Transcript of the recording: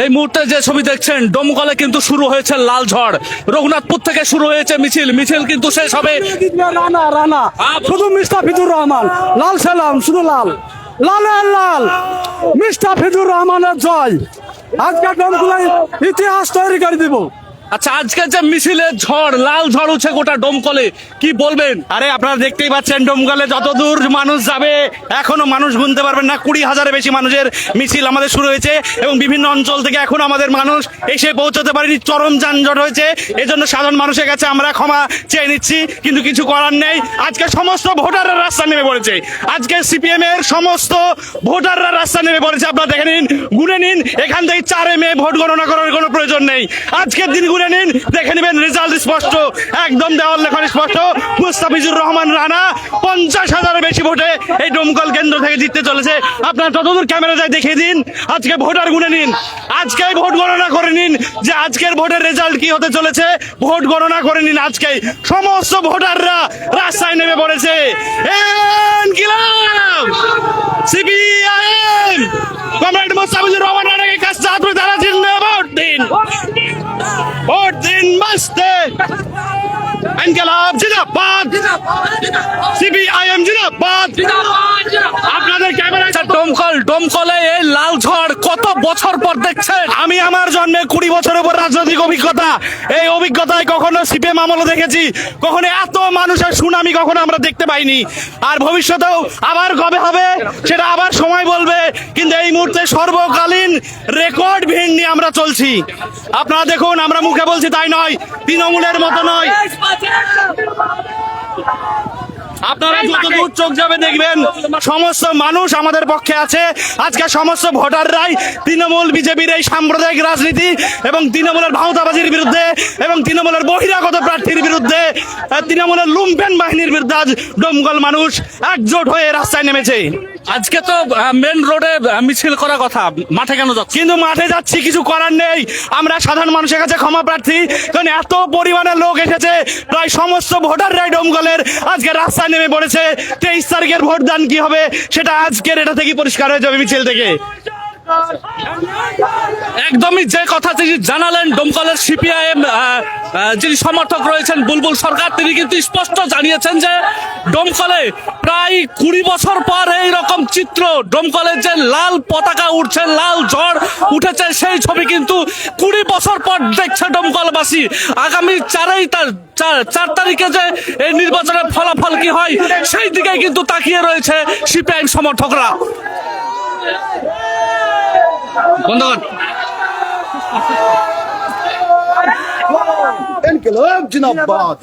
এই মুহূর্তে যে ছবি দেখছেন, ডোমকলে কিন্তু শুরু হয়েছে লাল ঝড়। রঘুনাথপুর থেকে শুরু হয়েছে মিছিল কিন্তু শেষ হবে রানা রানা শুধু মুস্তাফিজুর রহমান, লাল সালাম শুধু লাল, লালের লাল, মুস্তাফিজুর রহমানের জয়। আজকে ডোমকলায় ইতিহাস তৈরি করে দিব। আচ্ছা, আজকে যে মিছিলের ঝড়, লাল ঝড় উঠছে গোটা ডোমকলে, কি বলবেন? আরে আপনারা দেখতেই পাচ্ছেন ডোমকলে যত দূর মানুষ যাবে এখনো মানুষ গুনতে পারবেন না। 20,000-এর বেশি মানুষের মিছিল আমাদের শুরু হয়েছে এবং বিভিন্ন অঞ্চল থেকে এখনো আমাদের মানুষ এসে পৌঁছতে পারেনি। চরম যানজট হয়েছে, এজন্য সাধারণ মানুষের কাছে আমরা ক্ষমা চেয়ে নিচ্ছি, কিন্তু কিছু করার নেই। আজকে সমস্ত ভোটাররা রাস্তা নেমে পড়েছে। আজকে সিপিএম এর সমস্ত ভোটাররা রাস্তা নেমে পড়েছে। আপনারা দেখে নিন, গুনে নিন, এখান থেকে 4 মে ভোট গণনা করার কোনো প্রয়োজন নেই। আজকের দিন গুনে নিন, দেখে নেবেন রেজাল্ট স্পষ্ট, একদম দেওয়াল লেখন স্পষ্ট। মুস্তাফিজুর রহমান রানা 50,000-এর বেশি ভোটে এই ডোমকল কেন্দ্র থেকে জিততে চলেছে। আপনারা যতদূর ক্যামেরা যায় দেখিয়ে দিন, আজকে ভোটার গুনে নিন, আজকেই ভোট গণনা করে নিন যে আজকের ভোটের রেজাল্ট কি হতে চলেছে। ভোট গণনা করে নিন, আজকেই সমস্ত ভোটাররা রাস্তায় নেমে পড়েছে। ইনকিলাব সিপিআইএম কমরেড মুস্তাফিজুর রহমান রানাকে কাছে হাত ধরে তারা জিতলে ভোট দিন, ভোট দিন মাস্তে। ইনকিলাব জিন্দাবাদ, সিপিআইএম জিন্দাবাদ। আপনাদের ক্যামেরা ডোমকলে এই লাল ঝড় কত বছর পর দেখছেন? আমি আমার জন্মে 20 বছরের উপর রাজনৈতিক অভিজ্ঞতা, এই অভিজ্ঞতায় কখনো সিপিএম আমলও দেখেছি, কখনো এত মানুষের সুনামি কখনো আমরা দেখতে পাইনি। আর ভবিষ্যতেও আবার কবে হবে সেটা আবার সময় বলবে, কিন্তু এই মুহূর্তে সর্বকালীন রেকর্ড ভিড় নিয়ে আমরা চলছি। আপনারা দেখুন, আমরা মুখে বলছি তাই নয়, তৃণমূলের মতো নয়। আপনারা যতদূর চোখ যাবে দেখবেন সমস্ত মানুষ আমাদের পক্ষে আছে। আজকে সমস্ত ভোটাররাই তৃণমূল বিজেপির এই সাম্প্রদায়িক রাজনীতি এবং তৃণমূলের ভাওতাবাজির বিরুদ্ধে এবং তৃণমূলের বহিরাগত প্রার্থীর বিরুদ্ধে, তৃণমূলের লুম্পেন বাহিনীর বিরুদ্ধে আজ ডোমকল মানুষ একজোট হয়ে রাস্তায় নেমেছে। আজকে তো মেন রোডে মিছিল করার কথা, মাঠে কেন যাচ্ছে? কিন্তু মাঠে যাচ্ছি, কিছু করার নেই। আমরা সাধারণ মানুষের কাছে ক্ষমা প্রার্থী, কারণ এত পরিমাণে লোক এসেছে, প্রায় সমস্ত ভোটাররাই ডোমকলের আজকে রাস্তায় নেমে পড়েছে। 23 তারিখের ভোটদান কি হবে সেটা আজকের এটা থেকে পরিষ্কার হয়ে যাবে মিছিল থেকে। একদমই যে কথা তিনি জানালেন, ডোমকলের সিপিআইএম যিনি সমর্থক রয়েছেন বুলবুল সরকার, তিনি কিন্তু স্পষ্ট জানিয়েছেন যে ডোমকলে প্রায় 20 বছর পর এই রকম চিত্র, ডোমকলের যে লাল পতাকা উঠছে, লাল ঝড় উঠেছে, সেই ছবি কিন্তু 20 বছর পর দেখছে ডোমকলবাসী। আগামী 4 তারিখে যে এই নির্বাচনের ফলাফল কি হয় সেই দিকে কিন্তু তাকিয়ে রয়েছে সিপিআইএম সমর্থকরা। বন্ধুগণ, ইনকিলাব জিন্দাবাদ।